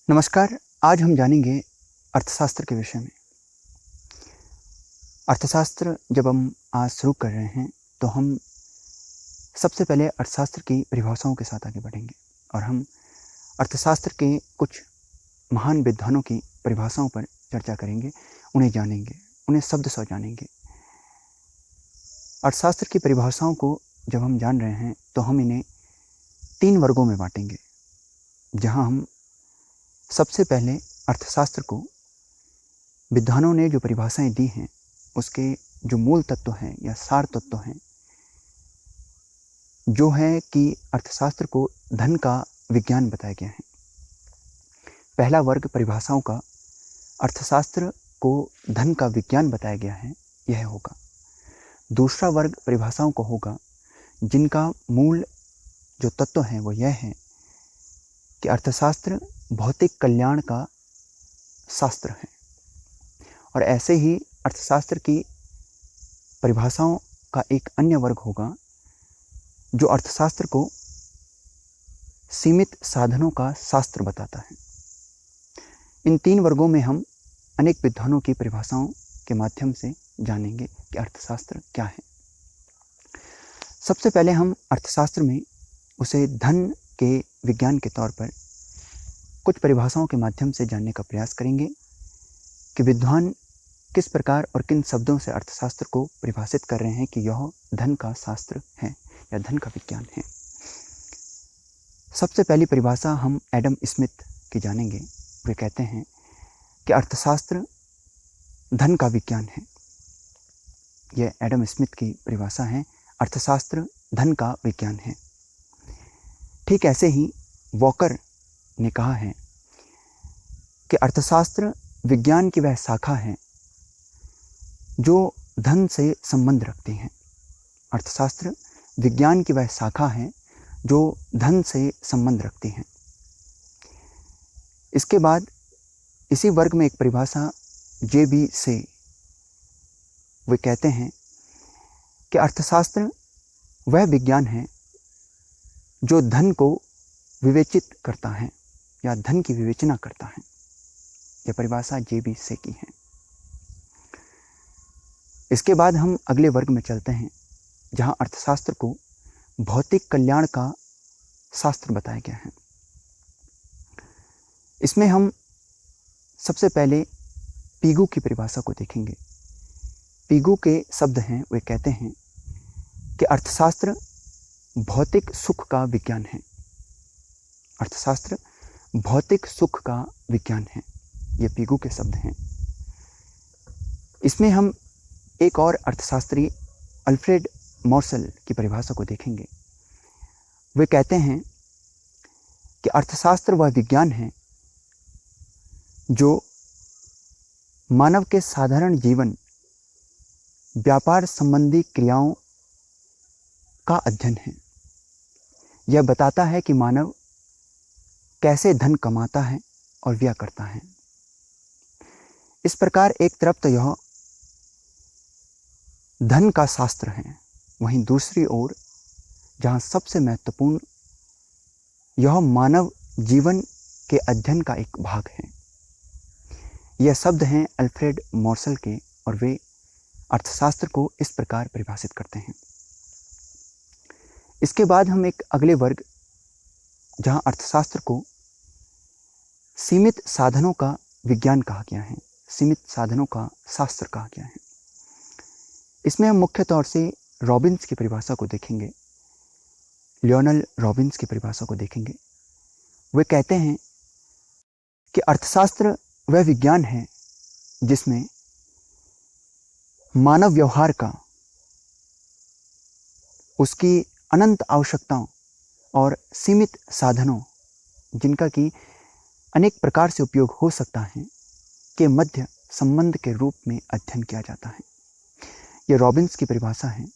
नमस्कार। आज हम जानेंगे अर्थशास्त्र के विषय में। अर्थशास्त्र जब हम आज शुरू कर रहे हैं तो हम सबसे पहले अर्थशास्त्र की परिभाषाओं के साथ आगे बढ़ेंगे और हम अर्थशास्त्र के कुछ महान विद्वानों की परिभाषाओं पर चर्चा करेंगे, उन्हें जानेंगे, उन्हें शब्द सौ जानेंगे। अर्थशास्त्र की परिभाषाओं को जब हम जान रहे हैं तो हम इन्हें 3 वर्गों में बांटेंगे, जहां हम सबसे पहले अर्थशास्त्र को विद्वानों ने जो परिभाषाएं दी हैं उसके जो मूल तत्व हैं या सार तत्व हैं, जो है कि अर्थशास्त्र को धन का विज्ञान बताया गया है। पहला वर्ग परिभाषाओं का अर्थशास्त्र को धन का विज्ञान बताया गया है, यह होगा। दूसरा वर्ग परिभाषाओं को होगा जिनका मूल जो तत्व है वो यह है कि अर्थशास्त्र भौतिक कल्याण का शास्त्र है। और ऐसे ही अर्थशास्त्र की परिभाषाओं का एक अन्य वर्ग होगा जो अर्थशास्त्र को सीमित साधनों का शास्त्र बताता है। इन 3 वर्गों में हम अनेक विद्वानों की परिभाषाओं के माध्यम से जानेंगे कि अर्थशास्त्र क्या है। सबसे पहले हम अर्थशास्त्र में उसे धन के विज्ञान के तौर पर कुछ परिभाषाओं के माध्यम से जानने का प्रयास करेंगे कि विद्वान किस प्रकार और किन शब्दों से अर्थशास्त्र को परिभाषित कर रहे हैं कि यह धन का शास्त्र है या धन का विज्ञान है। सबसे पहली परिभाषा हम एडम स्मिथ की जानेंगे। वे कहते हैं कि अर्थशास्त्र धन का विज्ञान है। यह एडम स्मिथ की परिभाषा है, अर्थशास्त्र धन का विज्ञान है। ठीक ऐसे ही वॉकर ने कहा है कि अर्थशास्त्र विज्ञान की वह शाखा है जो धन से संबंध रखती है। अर्थशास्त्र विज्ञान की वह शाखा है जो धन से संबंध रखती है। इसके बाद इसी वर्ग में एक परिभाषा जे.बी. से वे कहते हैं कि अर्थशास्त्र वह विज्ञान है जो धन को विवेचित करता है या धन की विवेचना करता है। यह परिभाषा जे.बी. से की है। इसके बाद हम अगले वर्ग में चलते हैं जहां अर्थशास्त्र को भौतिक कल्याण का शास्त्र बताया गया है। इसमें हम सबसे पहले पीगू की परिभाषा को देखेंगे। पीगू के शब्द हैं, वे कहते हैं कि अर्थशास्त्र भौतिक सुख का विज्ञान है। अर्थशास्त्र भौतिक सुख का विज्ञान है। ये पीगू के शब्द हैं। इसमें हम एक और अर्थशास्त्री अल्फ्रेड मोर्सल की परिभाषा को देखेंगे। वे कहते हैं कि अर्थशास्त्र वह विज्ञान है जो मानव के साधारण जीवन, व्यापार संबंधी क्रियाओं का अध्ययन है। यह बताता है कि मानव कैसे धन कमाता है और व्यय करता है। इस प्रकार एक तरफ तो यह धन का शास्त्र है, वहीं दूसरी ओर जहां सबसे महत्वपूर्ण यह मानव जीवन के अध्ययन का एक भाग है। यह शब्द हैं अल्फ्रेड मोर्सल के और वे अर्थशास्त्र को इस प्रकार परिभाषित करते हैं। इसके बाद हम एक अगले वर्ग जहां अर्थशास्त्र को सीमित साधनों का विज्ञान कहा गया है, सीमित साधनों का शास्त्र कहा गया है। इसमें हम मुख्य तौर से रॉबिन्स की परिभाषा को देखेंगे, लियोनल रॉबिन्स की परिभाषा को देखेंगे। वे कहते हैं कि अर्थशास्त्र वह विज्ञान है जिसमें मानव व्यवहार का, उसकी अनंत आवश्यकताओं और सीमित साधनों, जिनका कि अनेक प्रकार से उपयोग हो सकता है, के मध्य संबंध के रूप में अध्ययन किया जाता है। यह रॉबिन्स की परिभाषा है।